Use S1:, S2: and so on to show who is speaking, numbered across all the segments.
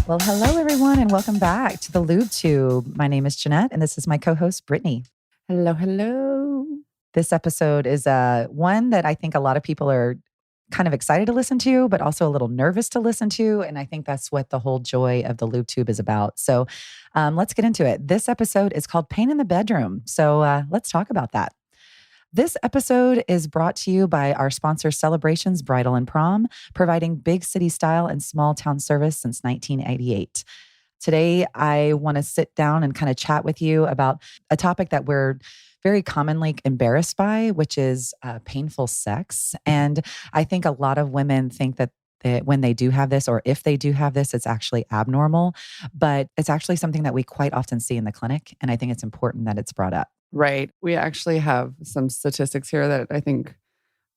S1: Well, hello, everyone, and welcome back to the Lube Tube. My name is Jeanette, and this is my co-host, Brittany.
S2: Hello, hello.
S1: This episode is one that I think a lot of people are kind of excited to listen to, but also a little nervous to listen to. And I think that's what the whole joy of the Lube Tube is about. So let's get into it. This episode is called Pain in the Bedroom. So let's talk about that. This episode is brought to you by our sponsor, Celebrations Bridal and Prom, providing big city style and small town service since 1988. Today, I want to sit down and kind of chat with you about a topic that we're very commonly embarrassed by, which is painful sex. And I think a lot of women think that when they do have this, or if they do have this, it's actually abnormal, but it's actually something that we quite often see in the clinic. And I think it's important that it's brought up.
S2: Right. We actually have some statistics here that I think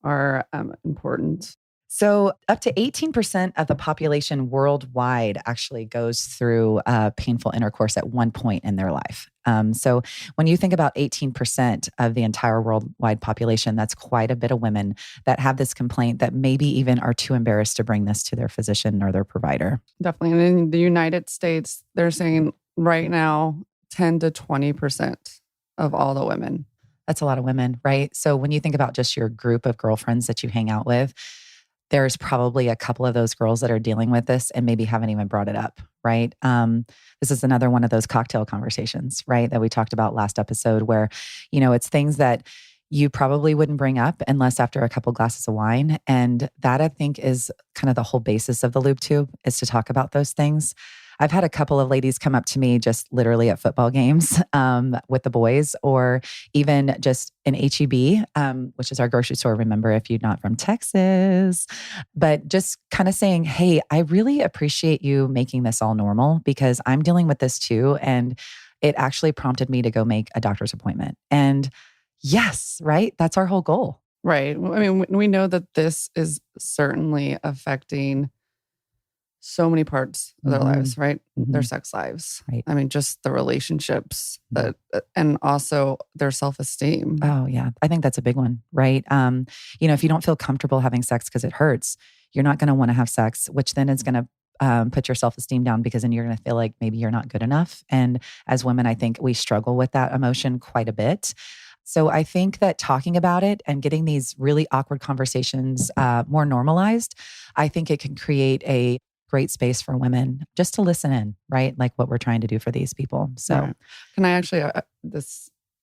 S2: are important.
S1: So up to 18% of the population worldwide actually goes through painful intercourse at one point in their life. So when you think about 18% of the entire worldwide population, that's quite a bit of women that have this complaint that maybe even are too embarrassed to bring this to their physician or their provider.
S2: Definitely. And in the United States, they're saying right now 10 to 20% of all the women.
S1: That's a lot of women, right? So when you think about just your group of girlfriends that you hang out with, there's probably a couple of those girls that are dealing with this and maybe haven't even brought it up, right? This is another one of those cocktail conversations, right? That we talked about last episode where, it's things that you probably wouldn't bring up unless after a couple glasses of wine. And that, I think, is kind of the whole basis of the Lube Tube, is to talk about those things. I've had a couple of ladies come up to me just literally at football games with the boys, or even just in HEB, which is our grocery store, remember, if you're not from Texas, but just kind of saying, hey, I really appreciate you making this all normal because I'm dealing with this too. And it actually prompted me to go make a doctor's appointment. And yes, right? That's our whole goal.
S2: Right. I mean, we know that this is certainly affecting so many parts of their lives, right?
S1: Mm-hmm.
S2: Their sex lives.
S1: Right.
S2: I mean, just the relationships and also their self-esteem.
S1: Oh yeah. I think that's a big one, right? If you don't feel comfortable having sex because it hurts, you're not going to want to have sex, which then is going to put your self-esteem down because then you're going to feel like maybe you're not good enough. And as women, I think we struggle with that emotion quite a bit. So I think that talking about it and getting these really awkward conversations more normalized, I think it can create a great space for women just to listen in, right? Like what we're trying to do for these people. So
S2: right. Can I actually,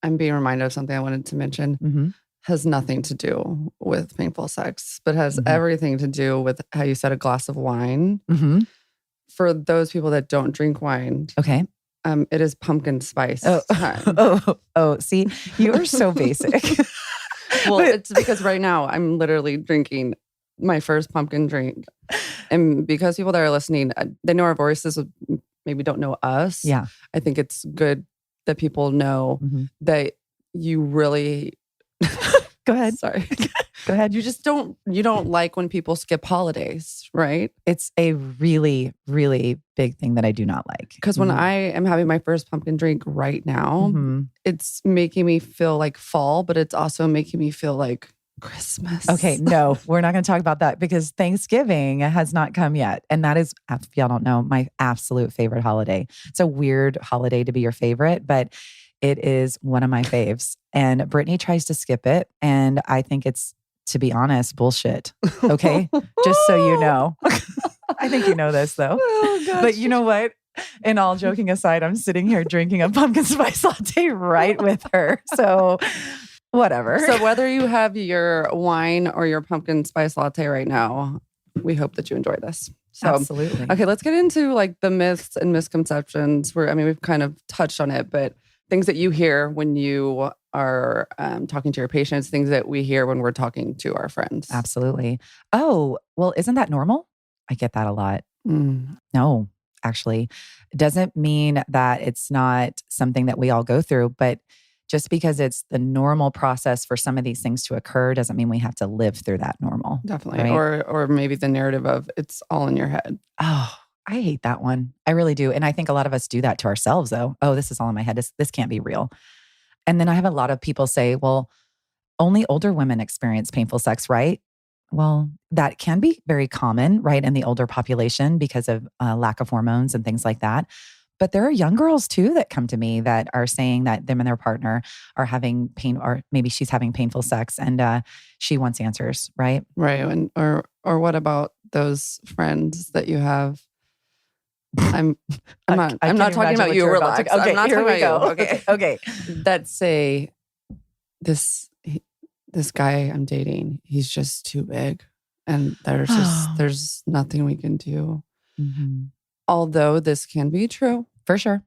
S2: I'm being reminded of something I wanted to mention, has nothing to do with painful sex, but has everything to do with how you said a glass of wine. For those people that don't drink wine.
S1: Okay.
S2: It is pumpkin spice time.
S1: See, you are so basic.
S2: Well, it's because right now I'm literally drinking my first pumpkin drink. And because people that are listening, they know our voices, maybe don't know us.
S1: Yeah.
S2: I think it's good that people know that you really...
S1: Go ahead.
S2: Sorry.
S1: Go ahead.
S2: You don't like when people skip holidays, right?
S1: It's a really, really big thing that I do not like.
S2: Because when I am having my first pumpkin drink right now, it's making me feel like fall, but it's also making me feel like Christmas.
S1: Okay, no, we're not going to talk about that because Thanksgiving has not come yet. And that is, if y'all don't know, my absolute favorite holiday. It's a weird holiday to be your favorite, but it is one of my faves. And Brittany tries to skip it. And I think it's, to be honest, bullshit. Okay? Just so you know. I think you know this though.
S2: Oh, gosh.
S1: But you know what? And all joking aside, I'm sitting here drinking a pumpkin spice latte right with her. So whatever.
S2: So whether you have your wine or your pumpkin spice latte right now, we hope that you enjoy this. So,
S1: absolutely.
S2: Okay, let's get into like the myths and misconceptions. We've kind of touched on it, but things that you hear when you are talking to your patients, things that we hear when we're talking to our friends.
S1: Absolutely. Oh, well, isn't that normal? I get that a lot. No, actually. It doesn't mean that it's not something that we all go through, but just because it's the normal process for some of these things to occur doesn't mean we have to live through that normal.
S2: Definitely.
S1: Right?
S2: Or maybe the narrative of it's all in your head.
S1: Oh, I hate that one. I really do. And I think a lot of us do that to ourselves though. Oh, this is all in my head. This can't be real. And then I have a lot of people say, well, only older women experience painful sex, right? Well, that can be very common, right, in the older population because of lack of hormones and things like that. But there are young girls too that come to me that are saying that them and their partner are having pain, or maybe she's having painful sex, and she wants answers, right?
S2: Right. And or what about those friends that you have? I'm I'm not talking about you. Relax.
S1: Okay,
S2: I'm not
S1: here
S2: talking
S1: we go.
S2: about you. Okay.
S1: Okay.
S2: That say this guy I'm dating, he's just too big, and there's nothing we can do.
S1: Mm-hmm.
S2: Although this can be true,
S1: For sure.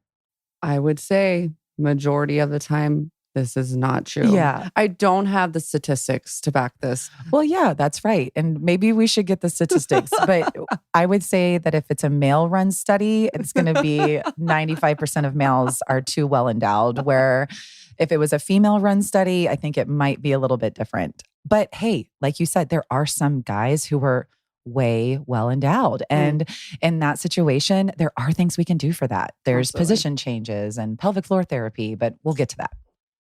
S2: I would say majority of the time this is not true.
S1: Yeah.
S2: I don't have the statistics to back this.
S1: Well, yeah, that's right. And maybe we should get the statistics. But I would say that if it's a male run study, it's going to be 95% of males are too well endowed. Where if it was a female run study, I think it might be a little bit different. But hey, like you said, there are some guys who were way well endowed. And in that situation, there are things we can do for that. There's position changes and pelvic floor therapy, but we'll get to that.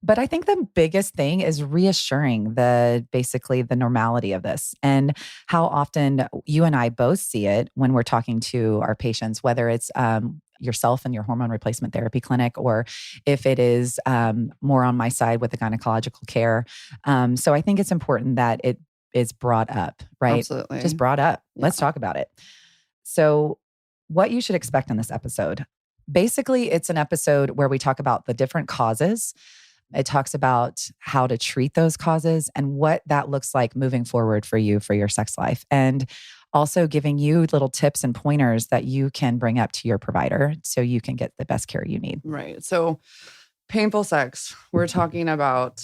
S1: But I think the biggest thing is reassuring basically the normality of this and how often you and I both see it when we're talking to our patients, whether it's yourself and your hormone replacement therapy clinic, or if it is more on my side with the gynecological care. So I think it's important that it is brought up, right?
S2: Absolutely.
S1: Just brought up.
S2: Yeah.
S1: Let's talk about it. So what you should expect in this episode. Basically, it's an episode where we talk about the different causes. It talks about how to treat those causes and what that looks like moving forward for you for your sex life. And also giving you little tips and pointers that you can bring up to your provider so you can get the best care you need.
S2: Right. So painful sex, we're talking about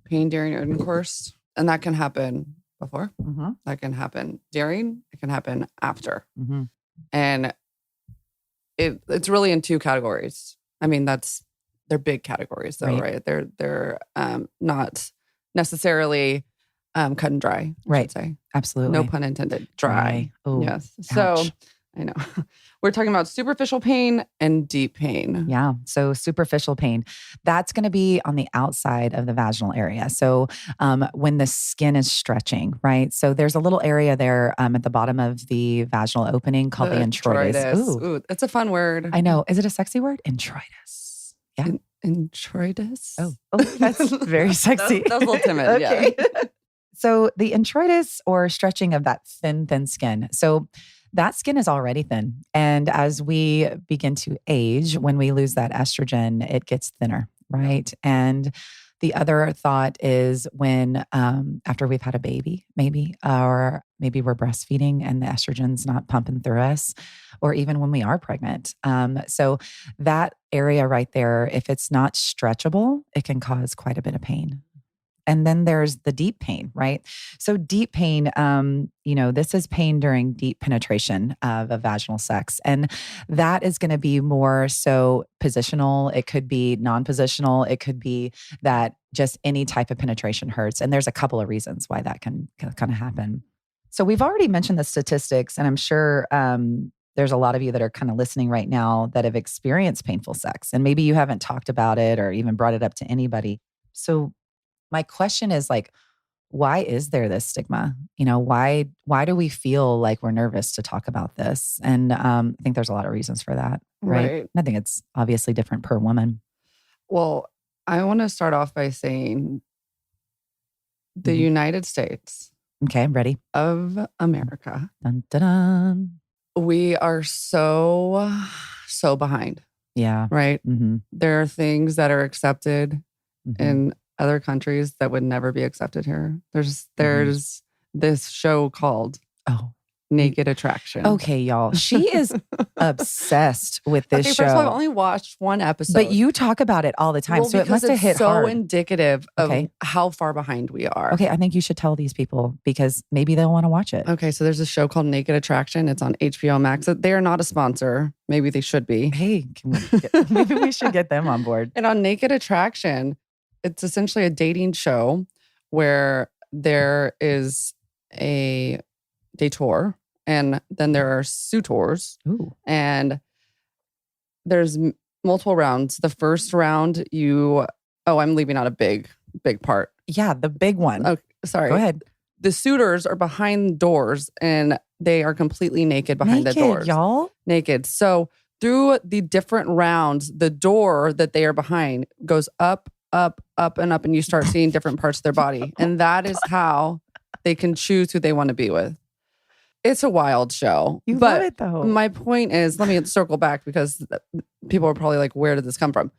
S2: pain during intercourse, and that can happen before. Mm-hmm. That can happen during. It can happen after. Mm-hmm. And it's really in two categories. I mean, they're big categories though, right? They're not necessarily cut and dry, I should say.
S1: Absolutely.
S2: No pun intended. Dry.
S1: Ooh,
S2: yes.
S1: Ouch.
S2: So I know. We're talking about superficial pain and deep pain.
S1: Yeah. So superficial pain, that's going to be on the outside of the vaginal area. So when the skin is stretching, right? So there's a little area there at the bottom of the vaginal opening called the introitus.
S2: Ooh, that's a fun word.
S1: I know. Is it a sexy word? Introitus. Yeah.
S2: Introitus?
S1: Oh, that's very sexy.
S2: that was a little timid. Okay. Yeah.
S1: So the introitus, or stretching of that thin skin. So that skin is already thin. And as we begin to age, when we lose that estrogen, it gets thinner, right? And the other thought is when, after we've had a baby, maybe, or maybe we're breastfeeding and the estrogen's not pumping through us, or even when we are pregnant. So that area right there, if it's not stretchable, it can cause quite a bit of pain. And then there's the deep pain, right? So deep pain, this is pain during deep penetration of a vaginal sex. And that is going to be more so positional. It could be non-positional. It could be that just any type of penetration hurts. And there's a couple of reasons why that can kind of happen. So we've already mentioned the statistics, and I'm sure there's a lot of you that are kind of listening right now that have experienced painful sex. And maybe you haven't talked about it or even brought it up to anybody. So my question is why is there this stigma? Why do we feel like we're nervous to talk about this? And I think there's a lot of reasons for that, right? I think it's obviously different per woman.
S2: Well, I want to start off by saying the United States.
S1: Okay, I'm ready.
S2: Of America.
S1: Dun, dun, dun.
S2: We are so behind.
S1: Yeah.
S2: Right? Mm-hmm. There are things that are accepted in other countries that would never be accepted here. There's this show called Naked Attraction.
S1: Okay, y'all. She is obsessed with this show.
S2: First of all, I've only watched one episode.
S1: But you talk about it all the time. So it must have hit hard.
S2: So indicative of how far behind we are.
S1: Okay, I think you should tell these people because maybe they'll want to watch it.
S2: Okay, so there's a show called Naked Attraction. It's on HBO Max. They are not a sponsor. Maybe they should be.
S1: Hey, maybe we should get them on board.
S2: And on Naked Attraction, it's essentially a dating show where there is a dator and then there are suitors.
S1: Ooh.
S2: And there's multiple rounds. The first round, I'm leaving out a big part.
S1: Yeah, the big one.
S2: Oh, sorry.
S1: Go ahead.
S2: the suitors are behind doors and they are completely naked behind the doors.
S1: Y'all?
S2: Naked. So through the different rounds, the door that they are behind goes up, up, up, and up, and you start seeing different parts of their body. And that is how they can choose who they want to be with. It's a wild show.
S1: You love it though.
S2: My point is, let me circle back because people are probably like, where did this come from?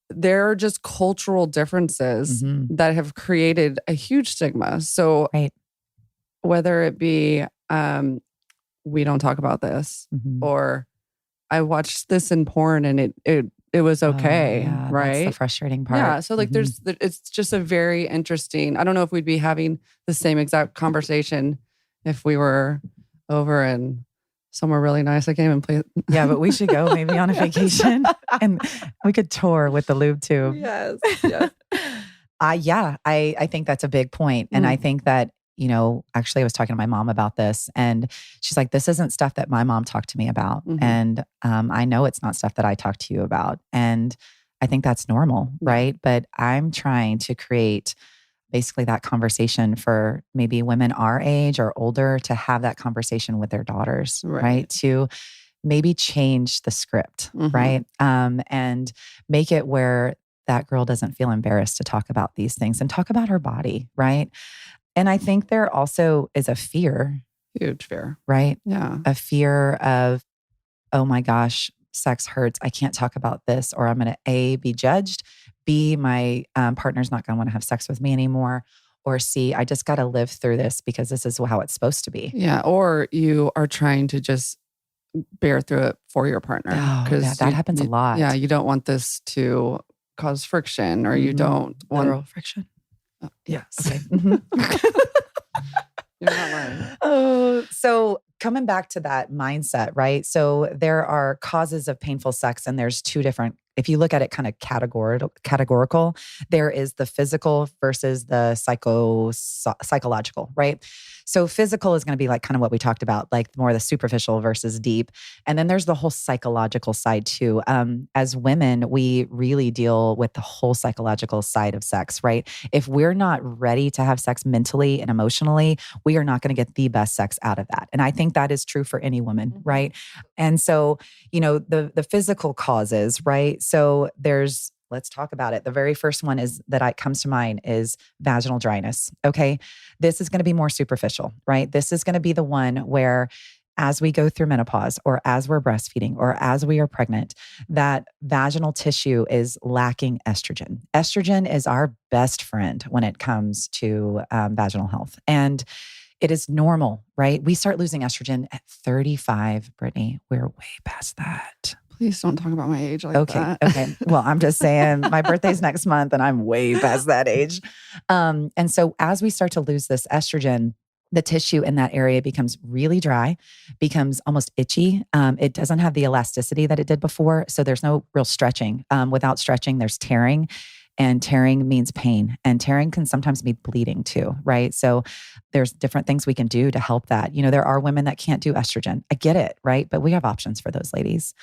S2: There are just cultural differences that have created a huge stigma. So whether it be, we don't talk about this, or I watched this in porn and it was okay, right?
S1: That's the frustrating part.
S2: Yeah, so like it's just a very interesting, I don't know if we'd be having the same exact conversation if we were over in somewhere really nice. I can't even play.
S1: Yeah, but we should go maybe on a vacation and we could tour with the lube tube.
S2: Yes.
S1: I think that's a big point. And I think that, actually I was talking to my mom about this and she's like, this isn't stuff that my mom talked to me about. And I know it's not stuff that I talk to you about. And I think that's normal, right? But I'm trying to create basically that conversation for maybe women our age or older to have that conversation with their daughters, right? To maybe change the script, right? And make it where that girl doesn't feel embarrassed to talk about these things and talk about her body, right? And I think there also is a fear.
S2: Huge fear.
S1: Right?
S2: Yeah.
S1: A fear of, oh my gosh, sex hurts. I can't talk about this, or I'm going to A, be judged, B, my partner's not going to want to have sex with me anymore, or C, I just got to live through this because this is how it's supposed to be.
S2: Yeah. Or you are trying to just bear through it for your partner.
S1: Oh, yeah, that happens a lot.
S2: Yeah. You don't want this to cause friction, or you don't want
S1: literal friction.
S2: Yes.
S1: Okay.
S2: You're not lying.
S1: Oh, so coming back to that mindset, right? So there are causes of painful sex, and there's two different. If you look at it kind of categorical, there is the physical versus the psychological, right? So physical is going to be like kind of what we talked about, like more the superficial versus deep. And then there's the whole psychological side too. As women, we really deal with the whole psychological side of sex, right? If we're not ready to have sex mentally and emotionally, we are not going to get the best sex out of that. And I think that is true for any woman, right? And so, the physical causes, right? So let's talk about it. The very first one comes to mind is vaginal dryness. Okay. This is going to be more superficial, right? This is going to be the one where as we go through menopause or as we're breastfeeding or as we are pregnant, that vaginal tissue is lacking estrogen. Estrogen is our best friend when it comes to vaginal health. And it is normal, right? We start losing estrogen at 35, Brittany. We're way past that.
S2: Please don't talk about my age like that.
S1: Okay. Well, I'm just saying my birthday's next month and I'm way past that age. And so as we start to lose this estrogen, the tissue in that area becomes really dry, becomes almost itchy. It doesn't have the elasticity that it did before. So there's no real stretching. Without stretching, there's tearing. And tearing means pain. And tearing can sometimes be bleeding too, right? So there's different things we can do to help that. There are women that can't do estrogen. I get it, right? But we have options for those ladies.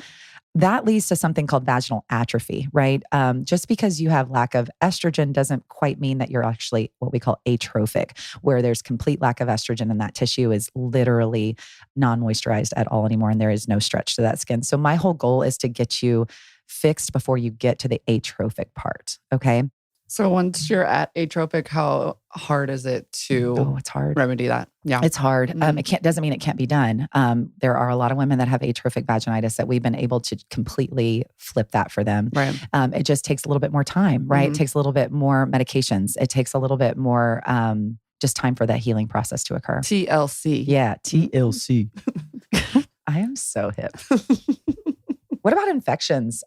S1: That leads to something called vaginal atrophy, right? Just because you have lack of estrogen doesn't quite mean that you're actually what we call atrophic, where there's complete lack of estrogen and that tissue is literally non-moisturized at all anymore and there is no stretch to that skin. So my whole goal is to get you fixed before you get to the atrophic part, okay?
S2: So once you're at atrophic, how hard is it to
S1: it's hard.
S2: remedy that? Yeah.
S1: It's hard. It doesn't mean it can't be done. There are a lot of women that have atrophic vaginitis that we've been able to completely flip that for them.
S2: Right.
S1: It just takes a little bit more time, right? It takes a little bit more medications. It takes a little bit more just time for that healing process to occur.
S2: TLC.
S1: Yeah, TLC. I am so hip. What about infections?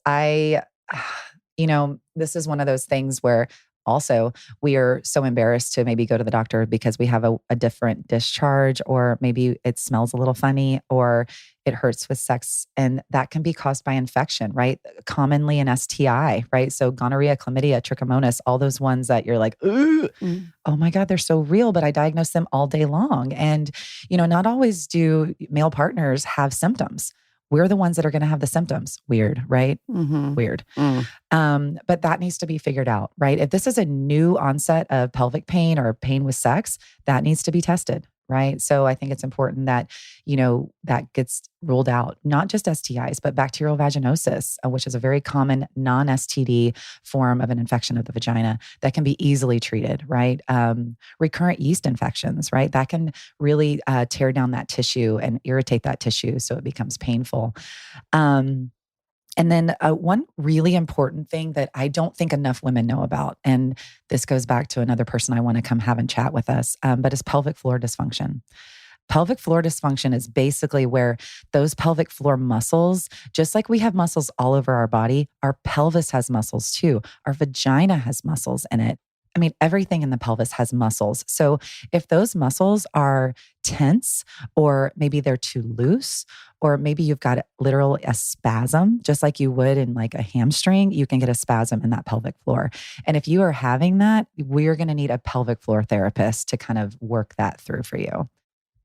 S1: This is one of those things where also we are so embarrassed to maybe go to the doctor because we have a different discharge, or maybe it smells a little funny, or it hurts with sex. And that can be caused by infection, right? Commonly an STI, right? So gonorrhea, chlamydia, trichomonas, all those ones that you're like, ooh, oh my God, they're so real, but I diagnose them all day long. And, not always do male partners have symptoms. we're the ones that are going to have the symptoms. Weird, right? Weird. But that needs to be figured out, right? If this is a new onset of pelvic pain or pain with sex, that needs to be tested, right? So I think it's important that, that gets ruled out, not just STIs, but bacterial vaginosis, which is a very common non-STD form of an infection of the vagina that can be easily treated, right? Recurrent yeast infections, right? That can really tear down that tissue and irritate that tissue so it becomes painful. And then one really important thing that I don't think enough women know about, and this goes back to another person I want to come have and chat with us, but is pelvic floor dysfunction. Pelvic floor dysfunction is basically where those pelvic floor muscles, just like we have muscles all over our body, our pelvis has muscles too. Our vagina has muscles in it. I mean, everything in the pelvis has muscles. So if those muscles are tense, or maybe they're too loose, or maybe you've got literal a spasm, just like you would in like a hamstring, you can get a spasm in that pelvic floor. And if you are having that, we're going to need a pelvic floor therapist to kind of work that through for you.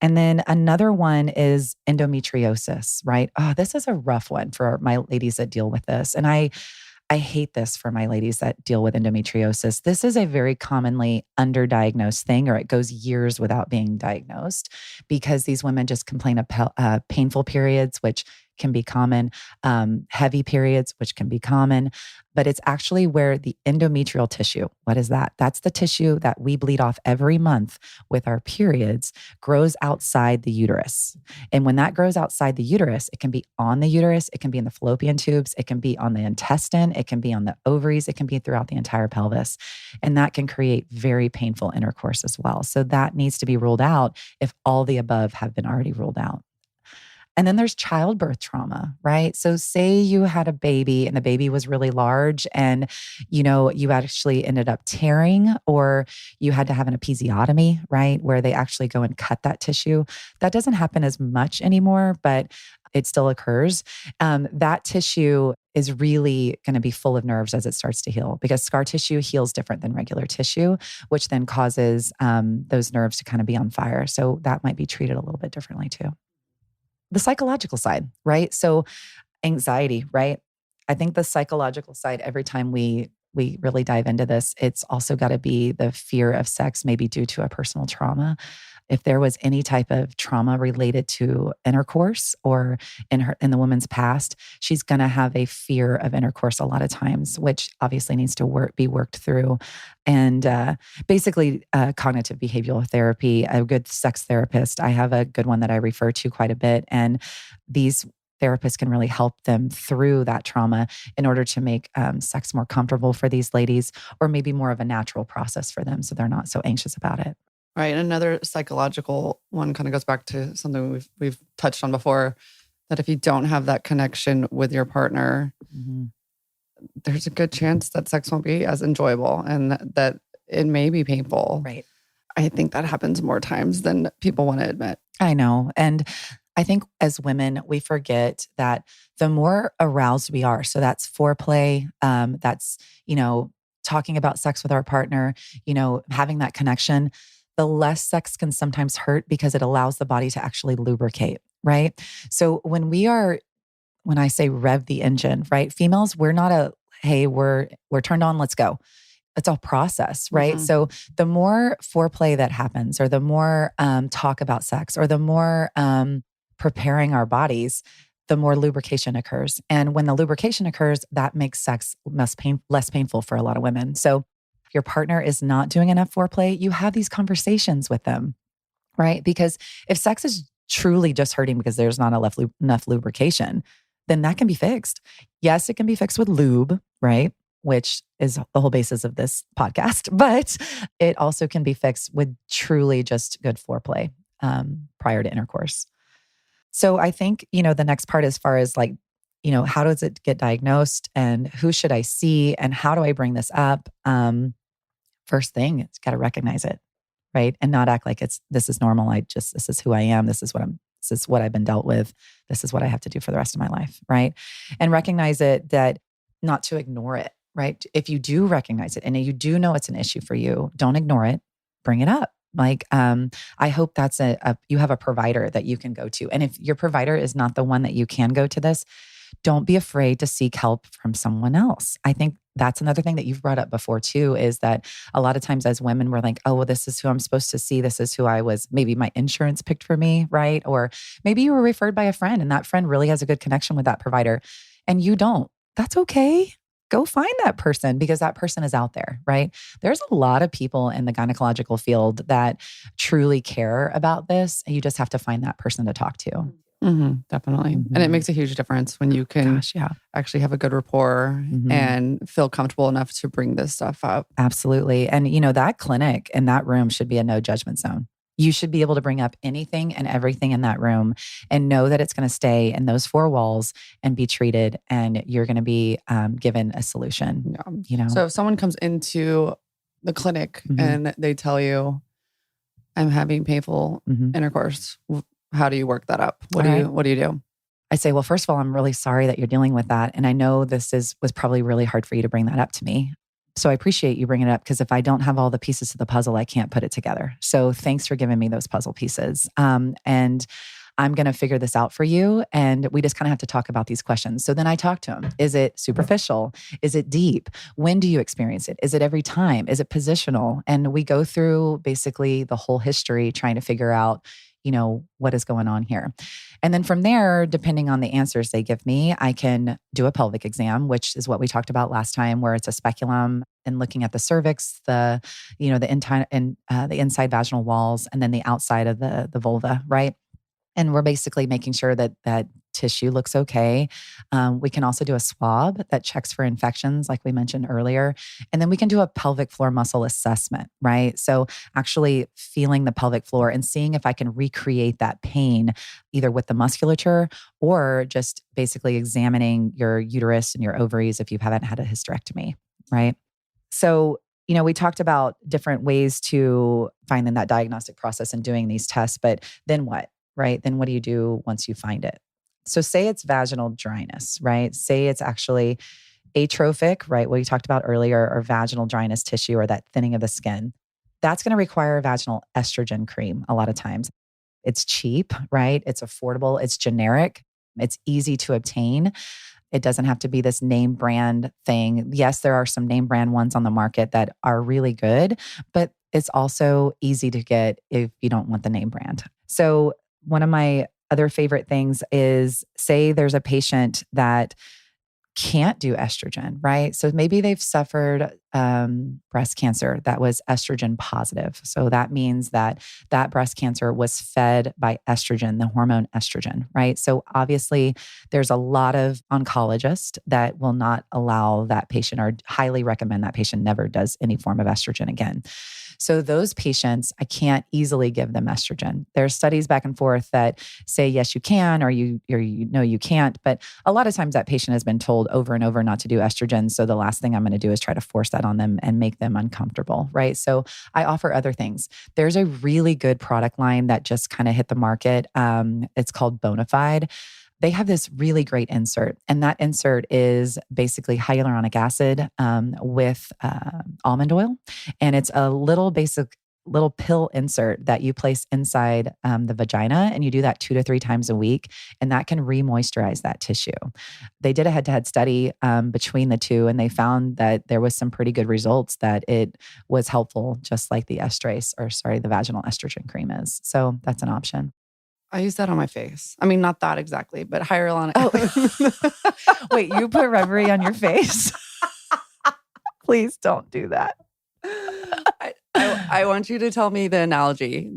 S1: And then another one is endometriosis, right? Oh, this is a rough one for my ladies that deal with this. And I hate this for my ladies that deal with endometriosis. This is a very commonly underdiagnosed thing, or it goes years without being diagnosed because these women just complain of painful periods, which can be common, heavy periods, which can be common, but it's actually where the endometrial tissue, what is that? That's the tissue that we bleed off every month with our periods, grows outside the uterus. And when that grows outside the uterus, it can be on the uterus, it can be in the fallopian tubes, it can be on the intestine, it can be on the ovaries, it can be throughout the entire pelvis. And that can create very painful intercourse as well. So that needs to be ruled out if all the above have been already ruled out. And then there's childbirth trauma, right? So say you had a baby and the baby was really large and, you actually ended up tearing, or you had to have an episiotomy, right? Where they actually go and cut that tissue. That doesn't happen as much anymore, but it still occurs. That tissue is really going to be full of nerves as it starts to heal, because scar tissue heals different than regular tissue, which then causes those nerves to kind of be on fire. So that might be treated a little bit differently too. The psychological side, right? So anxiety, right? I think the psychological side, every time we really dive into this, it's also got to be the fear of sex, maybe due to a personal trauma. If there was any type of trauma related to intercourse or in the woman's past, she's going to have a fear of intercourse a lot of times, which obviously needs to be worked through. And basically, cognitive behavioral therapy, a good sex therapist. I have a good one that I refer to quite a bit, and these therapists can really help them through that trauma in order to make sex more comfortable for these ladies, or maybe more of a natural process for them, so they're not so anxious about it.
S2: Right. And another psychological one kind of goes back to something we've touched on before, that if you don't have that connection with your partner, there's a good chance that sex won't be as enjoyable and that it may be painful.
S1: Right.
S2: I think that happens more times than people want to admit.
S1: I know. And I think as women, we forget that the more aroused we are, so that's foreplay, that's, talking about sex with our partner, having that connection, the less sex can sometimes hurt because it allows the body to actually lubricate, right? So when I say rev the engine, right? Females, we're not hey, we're turned on, let's go. It's all process, right? So the more foreplay that happens, or the more talk about sex, or the more preparing our bodies, the more lubrication occurs. And when the lubrication occurs, that makes sex less painful for a lot of women. So if your partner is not doing enough foreplay, you have these conversations with them, right? Because if sex is truly just hurting because there's not enough lubrication, then that can be fixed. Yes, it can be fixed with lube, right? Which is the whole basis of this podcast, but it also can be fixed with truly just good foreplay prior to intercourse. So I think, the next part, as far as how does it get diagnosed and who should I see and how do I bring this up? First thing, it's got to recognize it, right? And not act like this is normal. This is who I am. This is what I've been dealt with. This is what I have to do for the rest of my life, right? And recognize it, that not to ignore it, right? If you do recognize it and you do know it's an issue for you, don't ignore it, bring it up. I hope that's you have a provider that you can go to. And if your provider is not the one that you can go to this, don't be afraid to seek help from someone else. I think that's another thing that you've brought up before too, is that a lot of times as women, we're like, oh, well, this is who I'm supposed to see. This is who maybe my insurance picked for me, right? Or maybe you were referred by a friend and that friend really has a good connection with that provider and you don't. That's okay. Go find that person because that person is out there, right? There's a lot of people in the gynecological field that truly care about this. And you just have to find that person to talk to.
S2: Definitely. And it makes a huge difference when you can actually have a good rapport and feel comfortable enough to bring this stuff up.
S1: Absolutely. And that clinic and that room should be a no judgment zone. You should be able to bring up anything and everything in that room and know that it's going to stay in those four walls and be treated and you're going to be given a solution.
S2: Yeah. So if someone comes into the clinic and they tell you, I'm having painful intercourse, how do you work that up? What do you do?
S1: I say, well, first of all, I'm really sorry that you're dealing with that. And I know this was probably really hard for you to bring that up to me. So I appreciate you bringing it up because if I don't have all the pieces to the puzzle, I can't put it together. So thanks for giving me those puzzle pieces. And I'm going to figure this out for you. And we just kind of have to talk about these questions. So then I talk to him. Is it superficial? Is it deep? When do you experience it? Is it every time? Is it positional? And we go through basically the whole history trying to figure out what is going on here. And then from there, depending on the answers they give me, I can do a pelvic exam, which is what we talked about last time, where it's a speculum and looking at the cervix, the inside vaginal walls, and then the outside of the vulva, right? And we're basically making sure that that tissue looks okay. We can also do a swab that checks for infections, like we mentioned earlier. And then we can do a pelvic floor muscle assessment, right? So actually feeling the pelvic floor and seeing if I can recreate that pain, either with the musculature or just basically examining your uterus and your ovaries if you haven't had a hysterectomy, right? So we talked about different ways to find in that diagnostic process and doing these tests, but then what, right? Then what do you do once you find it? So say it's vaginal dryness, right? Say it's actually atrophic, right? What we talked about earlier, or vaginal dryness tissue or that thinning of the skin. That's going to require a vaginal estrogen cream a lot of times. It's cheap, right? It's affordable. It's generic. It's easy to obtain. It doesn't have to be this name brand thing. Yes, there are some name brand ones on the market that are really good, but it's also easy to get if you don't want the name brand. So one of my other favorite things is, say there's a patient that can't do estrogen, right? So maybe they've suffered breast cancer that was estrogen positive. So that means that breast cancer was fed by estrogen, the hormone estrogen, right? So obviously there's a lot of oncologists that will not allow that patient or highly recommend that patient never does any form of estrogen again. So those patients, I can't easily give them estrogen. There's studies back and forth that say, yes, you can, or you can't. But a lot of times that patient has been told over and over not to do estrogen. So the last thing I'm going to do is try to force that on them and make them uncomfortable, right? So I offer other things. There's a really good product line that just kind of hit the market. It's called Bonafide. They have this really great insert, and that insert is basically hyaluronic acid with almond oil. And it's a little pill insert that you place inside the vagina, and you do that 2 to 3 times a week, and that can re-moisturize that tissue. They did a head-to-head study between the two, and they found that there was some pretty good results, that it was helpful, just like the the vaginal estrogen cream is. So that's an option.
S2: I use that on my face. I mean, not that exactly, but hyaluronic.
S1: Oh, wait, you put rubbery on your face? Please don't do that.
S2: I want you to tell me the analogy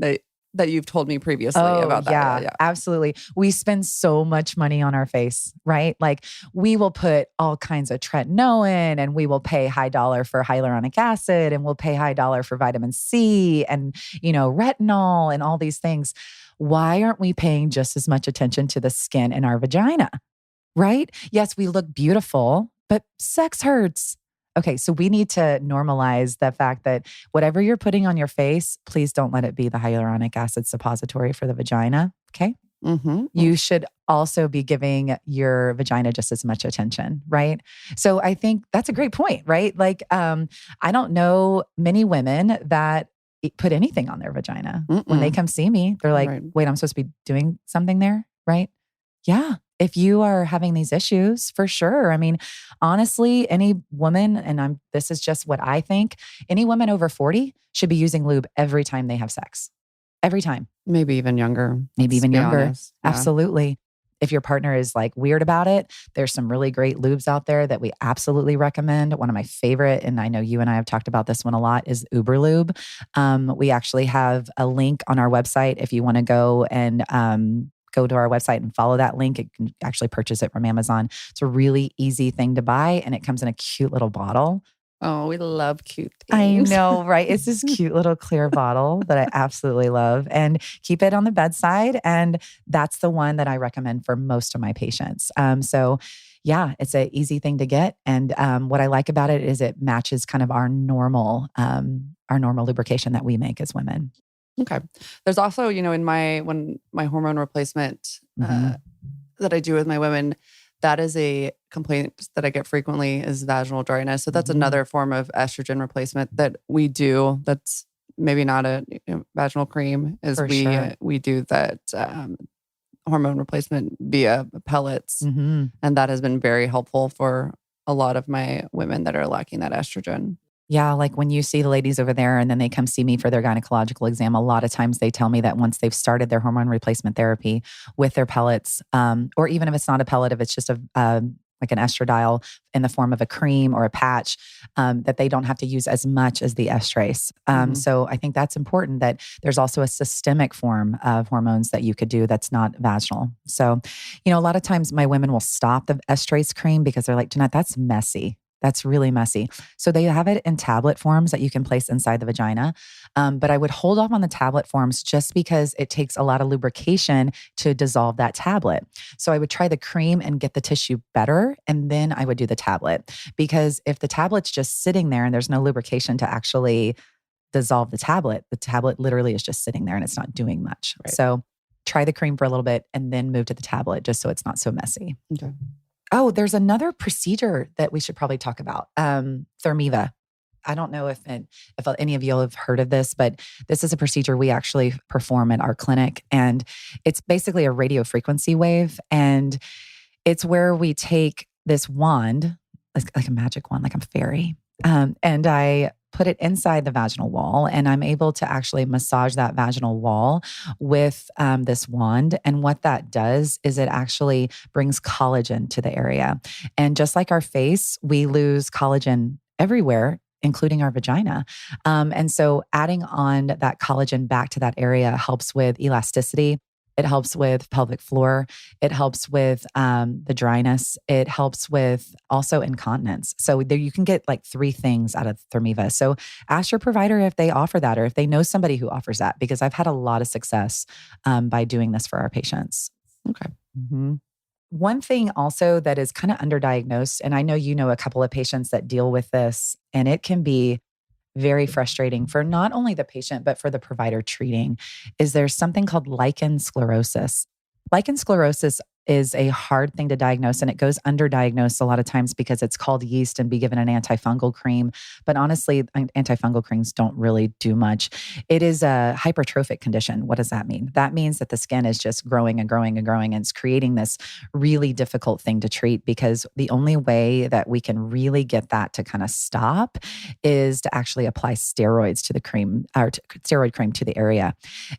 S2: that you've told me previously about that.
S1: Yeah, absolutely. We spend so much money on our face, right? Like we will put all kinds of tretinoin, and we will pay high dollar for hyaluronic acid, and we'll pay high dollar for vitamin C and, retinol and all these things. Why aren't we paying just as much attention to the skin in our vagina, right? Yes, we look beautiful, but sex hurts. Okay, so we need to normalize the fact that whatever you're putting on your face, please don't let it be the hyaluronic acid suppository for the vagina, okay? Mm-hmm. You should also be giving your vagina just as much attention, right? So I think that's a great point, right? Like, I don't know many women that put anything on their vagina.
S2: Mm-mm.
S1: When they come see me, they're like, wait, I'm supposed to be doing something there, right? Yeah. If you are having these issues, for sure. I mean, honestly, any woman, and this is just what I think, any woman over 40 should be using lube every time they have sex. Every time.
S2: Maybe even younger.
S1: Maybe even younger.
S2: Honest. Yeah.
S1: Absolutely. If your partner is like weird about it, there's some really great lubes out there that we absolutely recommend. One of my favorite, and I know you and I have talked about this one a lot, is Uber Lube. We actually have a link on our website if you want to go and go to our website and follow that link. You can actually purchase it from Amazon. It's a really easy thing to buy, and it comes in a cute little bottle.
S2: Oh, we love cute things.
S1: I know, right? It's this cute little clear bottle that I absolutely love, and keep it on the bedside. And that's the one that I recommend for most of my patients. So yeah, it's an easy thing to get. And what I like about it is it matches kind of our normal lubrication that we make as women.
S2: Okay. There's also, in my hormone replacement that I do with my women, that is a complaint that I get frequently is vaginal dryness. So that's another form of estrogen replacement that we do. That's maybe not a vaginal cream. We do that hormone replacement via pellets, and that has been very helpful for a lot of my women that are lacking that estrogen.
S1: Yeah, like when you see the ladies over there and then they come see me for their gynecological exam, a lot of times they tell me that once they've started their hormone replacement therapy with their pellets, or even if it's not a pellet, if it's just like an estradiol in the form of a cream or a patch, that they don't have to use as much as the estrace. So I think that's important, that there's also a systemic form of hormones that you could do that's not vaginal. So, a lot of times my women will stop the estrace cream because they're like, Jeanette, that's messy. That's really messy. So they have it in tablet forms that you can place inside the vagina. But I would hold off on the tablet forms just because it takes a lot of lubrication to dissolve that tablet. So I would try the cream and get the tissue better, and then I would do the tablet. Because if the tablet's just sitting there and there's no lubrication to actually dissolve the tablet literally is just sitting there and it's not doing much. Right. So try the cream for a little bit and then move to the tablet just so it's not so messy.
S2: Okay.
S1: Oh, there's another procedure that we should probably talk about. Thermiva. I don't know if any of you have heard of this, but this is a procedure we actually perform at our clinic. And it's basically a radio frequency wave. And it's where we take this wand, like a magic wand, like a fairy, and I put it inside the vaginal wall, and I'm able to actually massage that vaginal wall with this wand. And what that does is it actually brings collagen to the area. And just like our face, we lose collagen everywhere, including our vagina. And so adding on that collagen back to that area helps with elasticity. It helps with pelvic floor. It helps with the dryness. It helps with also incontinence. So there you can get like 3 things out of Thermiva. So ask your provider if they offer that or if they know somebody who offers that, because I've had a lot of success by doing this for our patients.
S2: Okay.
S1: One thing also that is kind of underdiagnosed, and I know you know a couple of patients that deal with this, and it can be very frustrating for not only the patient, but for the provider treating, is there's something called lichen sclerosus. Lichen sclerosus is a hard thing to diagnose, and it goes underdiagnosed a lot of times because it's called yeast and be given an antifungal cream. But honestly, antifungal creams don't really do much. It is a hypertrophic condition. What does that mean? That means that the skin is just growing and growing and growing, and it's creating this really difficult thing to treat, because the only way that we can really get that to kind of stop is to actually apply steroids to the cream, or steroid cream to the area.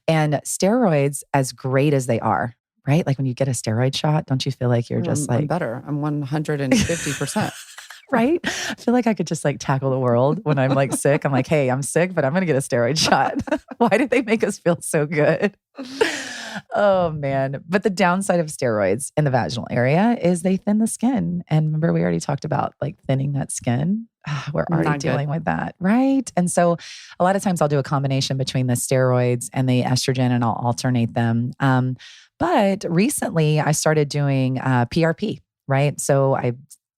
S1: And steroids, as great as they are, right? Like when you get a steroid shot, don't you feel like you're just like...
S2: I'm better. I'm 150%.
S1: Right? I feel like I could just like tackle the world when I'm like sick. I'm like, hey, I'm sick, but I'm going to get a steroid shot. Why did they make us feel so good? Oh man. But the downside of steroids in the vaginal area is they thin the skin. And remember, we already talked about like thinning that skin. We're already dealing with that, right? And so a lot of times I'll do a combination between the steroids and the estrogen, and I'll alternate them. But recently I started doing PRP, right? So I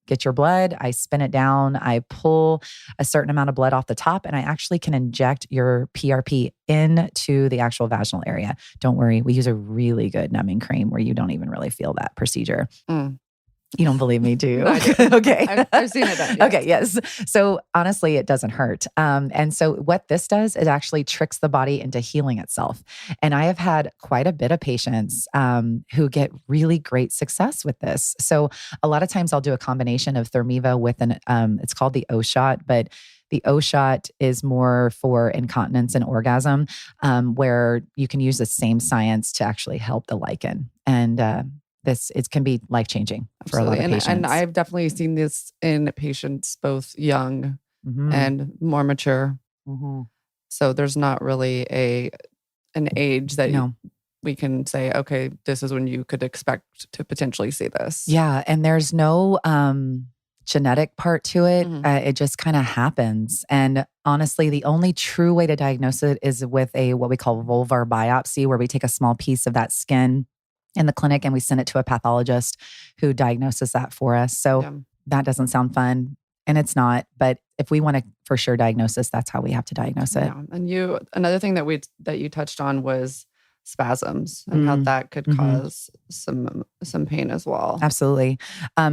S1: get your blood, I spin it down, I pull a certain amount of blood off the top, and I actually can inject your PRP into the actual vaginal area. Don't worry, we use a really good numbing cream where you don't even really feel that procedure. You don't believe me, do you?
S2: No, I do.
S1: Okay.
S2: I've seen it done. Yes.
S1: Okay, yes. So honestly, it doesn't hurt. And so what this does, it actually tricks the body into healing itself. And I have had quite a bit of patients who get really great success with this. So a lot of times I'll do a combination of Thermiva with it's called the O shot, but the O shot is more for incontinence and orgasm, where you can use the same science to actually help the lichen. And it can be life-changing for a lot of patients.
S2: And I've definitely seen this in patients, both young and more mature. So there's not really an age that we can say, okay, this is when you could expect to potentially see this.
S1: Yeah. And there's no genetic part to it. It just kind of happens. And honestly, the only true way to diagnose it is with what we call vulvar biopsy, where we take a small piece of that skin in the clinic and we send it to a pathologist who diagnoses that for us. So that doesn't sound fun, and it's not. But if we want to for sure diagnose this, that's how we have to diagnose it.
S2: Yeah. And another thing that you touched on was spasms and how that could cause some pain as well.
S1: Absolutely.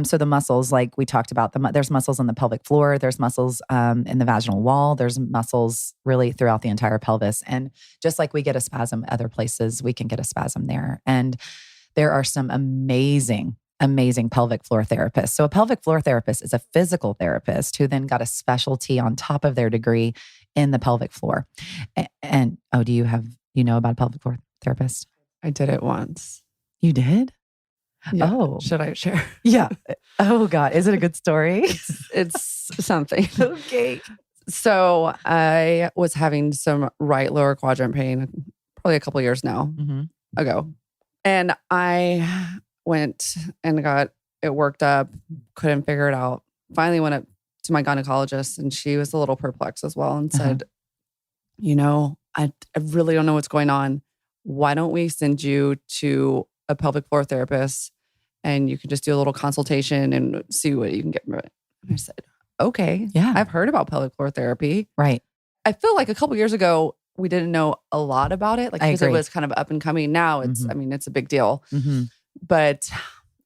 S1: So the muscles, like we talked about, there's muscles in the pelvic floor, there's muscles in the vaginal wall, there's muscles really throughout the entire pelvis. And just like we get a spasm other places, we can get a spasm there. And there are some amazing pelvic floor therapists. So a pelvic floor therapist is a physical therapist who then got a specialty on top of their degree in the pelvic floor. And do you know about a pelvic floor therapist?
S2: I did it once.
S1: You did?
S2: Yeah.
S1: Oh.
S2: Should I share?
S1: Yeah. Oh God. Is it a good story?
S2: It's something.
S1: Okay.
S2: So I was having some right lower quadrant pain probably a couple of years now ago. And I went and got it worked up, couldn't figure it out. Finally went up to my gynecologist, and she was a little perplexed as well and said, I really don't know what's going on. Why don't we send you to a pelvic floor therapist and you can just do a little consultation and see what you can get from it? And I said, okay.
S1: Yeah.
S2: I've heard about pelvic floor therapy.
S1: Right.
S2: I feel like a couple years ago, we didn't know a lot about it. Like, because it was kind of up and coming. Now it's, it's a big deal. But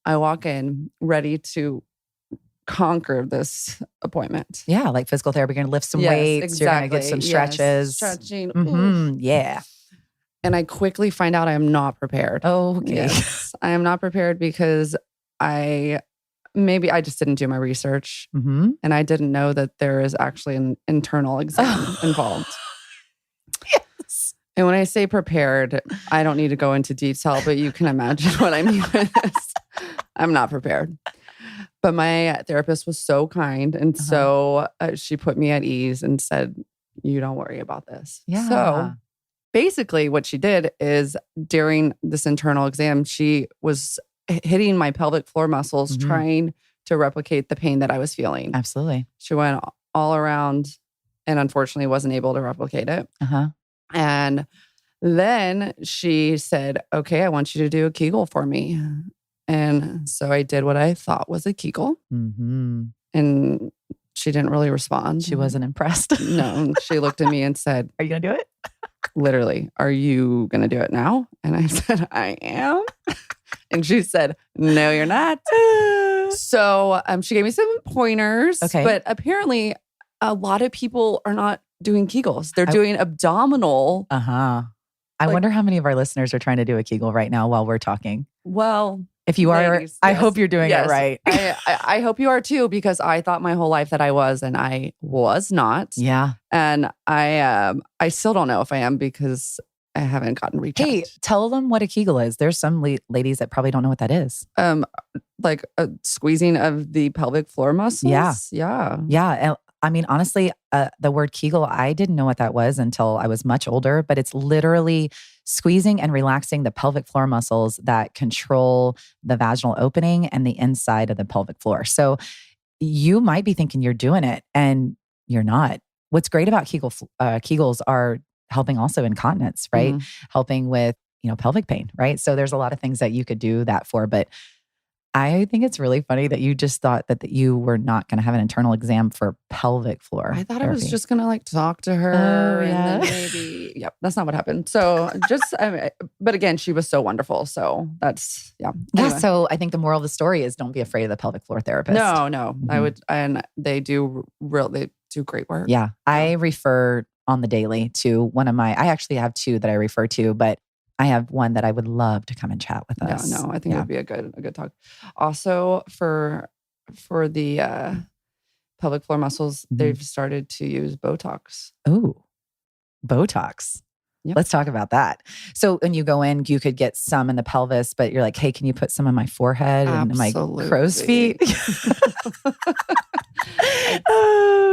S2: I walk in ready to conquer this appointment.
S1: Yeah, like physical therapy. You're going to lift some weights.
S2: Exactly.
S1: You're going to get some stretches.
S2: Stretching.
S1: Yeah.
S2: And I quickly find out I am not prepared.
S1: Oh, okay.
S2: Yes, I am not prepared because maybe I just didn't do my research. And I didn't know that there is actually an internal exam involved.
S1: Yes.
S2: And when I say prepared, I don't need to go into detail, but you can imagine what I mean by this. I'm not prepared. But my therapist was so kind. And so she put me at ease and said, you don't worry about this.
S1: Yeah.
S2: So basically what she did is during this internal exam, she was hitting my pelvic floor muscles, trying to replicate the pain that I was feeling.
S1: Absolutely.
S2: She went all around and unfortunately wasn't able to replicate it. And then she said, okay, I want you to do a Kegel for me. And so I did what I thought was a Kegel. And she didn't really respond.
S1: She wasn't impressed.
S2: No. She looked at me and said,
S1: are you going to do it?
S2: Literally, are you going to do it now? And I said, I am. And she said, no, you're not. So she gave me some pointers.
S1: Okay.
S2: But apparently a lot of people are not doing Kegels. They're doing abdominal.
S1: I wonder how many of our listeners are trying to do a Kegel right now while we're talking.
S2: Well,
S1: if you are,
S2: ladies,
S1: I hope you're doing it right.
S2: I hope you are too, because I thought my whole life that I was, and I was not.
S1: Yeah. And
S2: I still don't know if I am because I haven't gotten reach out.
S1: Hey, tell them what a Kegel is. There's some ladies that probably don't know what that is.
S2: Like a squeezing of the pelvic floor muscles.
S1: Yeah. I mean, honestly, the word Kegel, I didn't know what that was until I was much older, but it's literally squeezing and relaxing the pelvic floor muscles that control the vaginal opening and the inside of the pelvic floor. So you might be thinking you're doing it and you're not. What's great about Kegels are helping also incontinence, right? Helping with, pelvic pain, right? So there's a lot of things that you could do that for, but I think it's really funny that you just thought that you were not going to have an internal exam for pelvic floor
S2: I thought
S1: therapy.
S2: I was just going to like talk to her and then maybe, that's not what happened. So but again, she was so wonderful. So that's,
S1: Yeah.
S2: Anyway.
S1: So I think the moral of the story is don't be afraid of the pelvic floor therapist.
S2: No, I would, and they do great work.
S1: Yeah. I refer on the daily to I actually have two that I refer to, but I have one that I would love to come and chat with us.
S2: No, I think it would be a good talk. Also for the pelvic floor muscles, they've started to use Botox.
S1: Ooh, Botox. Yep. Let's talk about that. So when you go in, you could get some in the pelvis, but you're like, hey, can you put some on my forehead and my crow's feet?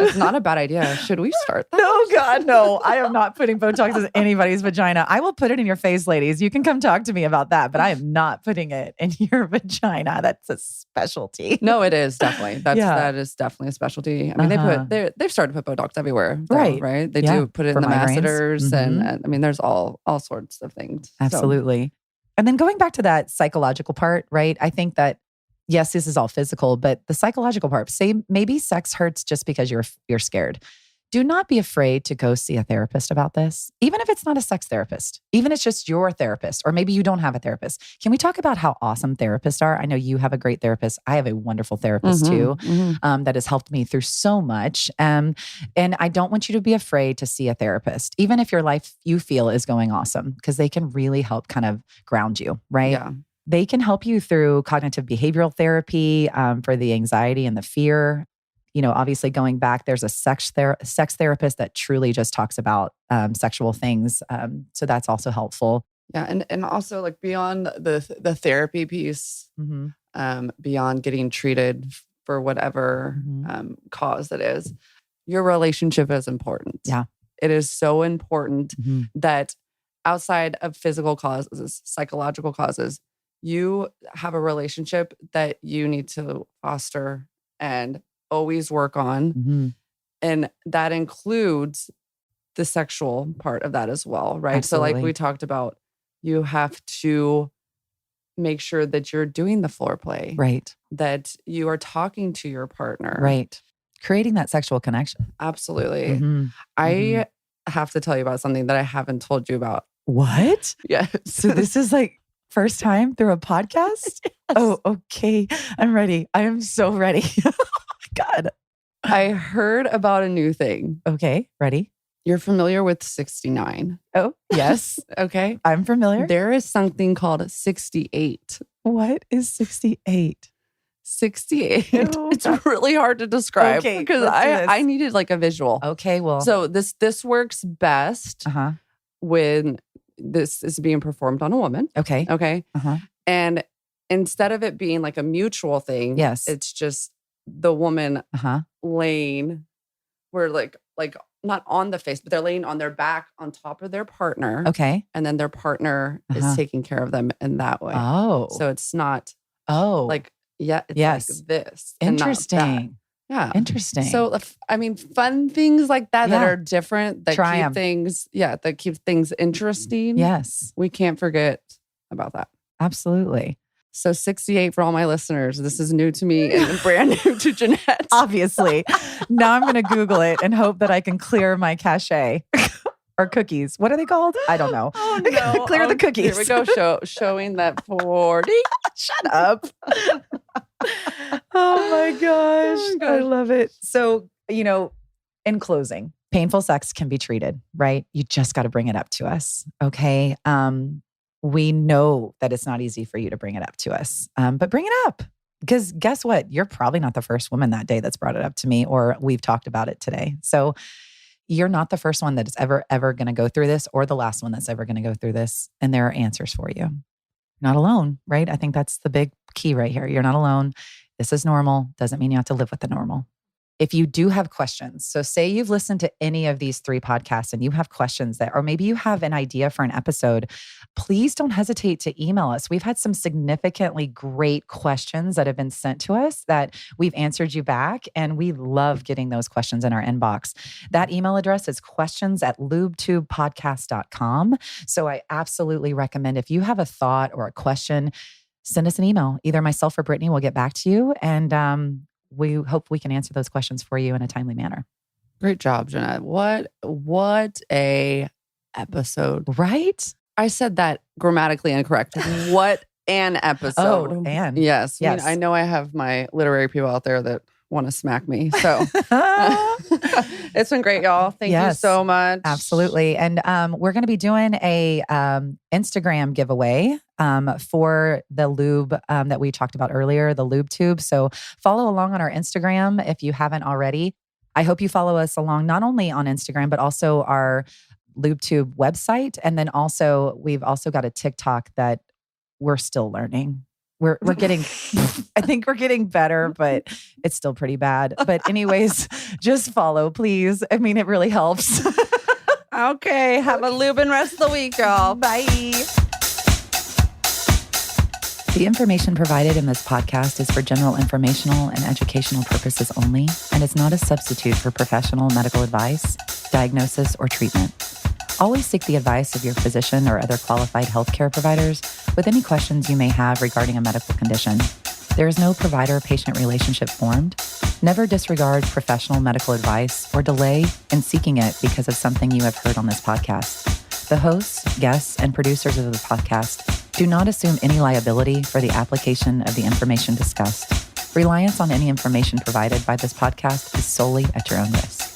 S2: It's not a bad idea. Should we start that?
S1: No, God, no. I am not putting Botox in anybody's vagina. I will put it in your face, ladies. You can come talk to me about that, but I am not putting it in your vagina. That's a specialty.
S2: No, it is definitely. That is definitely a specialty. I mean, they've started to put Botox everywhere, though, right? They do put it in the masseters, and I mean, there's all sorts of things.
S1: Absolutely. So. And then going back to that psychological part, right? I think that yes, this is all physical, but the psychological part, say maybe sex hurts just because you're scared. Do not be afraid to go see a therapist about this, even if it's not a sex therapist, even if it's just your therapist, or maybe you don't have a therapist. Can we talk about how awesome therapists are? I know you have a great therapist. I have a wonderful therapist too, that has helped me through so much. And I don't want you to be afraid to see a therapist, even if your life you feel is going awesome, because they can really help kind of ground you, right?
S2: Yeah.
S1: They can help you through cognitive behavioral therapy for the anxiety and the fear. You know, obviously going back, there's a sex therapist that truly just talks about sexual things. So that's also helpful.
S2: Yeah. And also like beyond the therapy piece, beyond getting treated for whatever cause it is, your relationship is important.
S1: Yeah.
S2: It is so important that outside of physical causes, psychological causes, you have a relationship that you need to foster and always work on. And that includes the sexual part of that as well, right?
S1: Absolutely.
S2: So like we talked about, you have to make sure that you're doing the foreplay.
S1: Right.
S2: That you are talking to your partner.
S1: Right. Creating that sexual connection.
S2: Absolutely. I have to tell you about something that I haven't told you about.
S1: What?
S2: Yes.
S1: So this is like first time through a podcast? Yes. Oh, okay. I'm ready. I am so ready. God.
S2: I heard about a new thing.
S1: Okay, ready?
S2: You're familiar with 69.
S1: Oh, yes.
S2: Okay.
S1: I'm familiar.
S2: There is something called 68.
S1: What is 68?
S2: 68. It's really hard to describe because I needed like a visual.
S1: Okay, well.
S2: So this works best when this is being performed on a woman.
S1: Okay.
S2: Okay. And instead of it being like a mutual thing, it's just the woman laying, where like not on the face, but they're laying on their back on top of their partner.
S1: Okay.
S2: And then their partner is taking care of them in that way.
S1: Oh.
S2: So it's not like, it's like this.
S1: Interesting.
S2: Yeah.
S1: Interesting.
S2: So, I mean, fun things like that that are different, that keep things, that keep things interesting.
S1: Yes.
S2: We can't forget about that.
S1: Absolutely.
S2: So 68 for all my listeners. This is new to me and brand new to Jeanette.
S1: Obviously. Now I'm going to Google it and hope that I can clear my cache. Or cookies. What are they called? I don't know.
S2: Oh, no.
S1: Clear the cookies.
S2: Here we go. Showing that 40.
S1: Shut up. Oh my gosh. I love it. So, in closing, painful sex can be treated, right? You just got to bring it up to us. Okay. We know that it's not easy for you to bring it up to us, but bring it up. Because guess what? You're probably not the first woman that day that's brought it up to me, or we've talked about it today. So you're not the first one that is ever going to go through this, or the last one that's ever going to go through this. And there are answers for you. You're not alone, right? I think that's the big key right here. You're not alone. This is normal. Doesn't mean you have to live with the normal. If you do have questions, so say you've listened to any of these 3 podcasts and you have questions or maybe you have an idea for an episode, please don't hesitate to email us. We've had some significantly great questions that have been sent to us that we've answered you back, and we love getting those questions in our inbox. That email address is questions@lubetubepodcast.com. So I absolutely recommend, if you have a thought or a question, send us an email. Either myself or Brittany will get back to you. And we hope we can answer those questions for you in a timely manner.
S2: Great job, Jeanette. What a episode.
S1: Right?
S2: I said that grammatically incorrect. What an episode.
S1: Oh, and
S2: yes.
S1: Yes.
S2: I know I have my literary people out there that want to smack me. So it's been great, y'all. Thank you so much.
S1: Absolutely. And we're going to be doing a Instagram giveaway for the lube that we talked about earlier, the lube tube. So follow along on our Instagram if you haven't already. I hope you follow us along not only on Instagram, but also our LubeTube website. And then also, we've also got a TikTok that we're still learning. We're getting, I think we're getting better, but it's still pretty bad. But anyways, just follow, please. I mean, it really helps.
S2: Okay. Have a lubing rest of the week, y'all.
S1: Bye. The information provided in this podcast is for general informational and educational purposes only, and is not a substitute for professional medical advice, diagnosis, or treatment. Always seek the advice of your physician or other qualified healthcare providers with any questions you may have regarding a medical condition. There is no provider-patient relationship formed. Never disregard professional medical advice or delay in seeking it because of something you have heard on this podcast. The hosts, guests, and producers of the podcast do not assume any liability for the application of the information discussed. Reliance on any information provided by this podcast is solely at your own risk.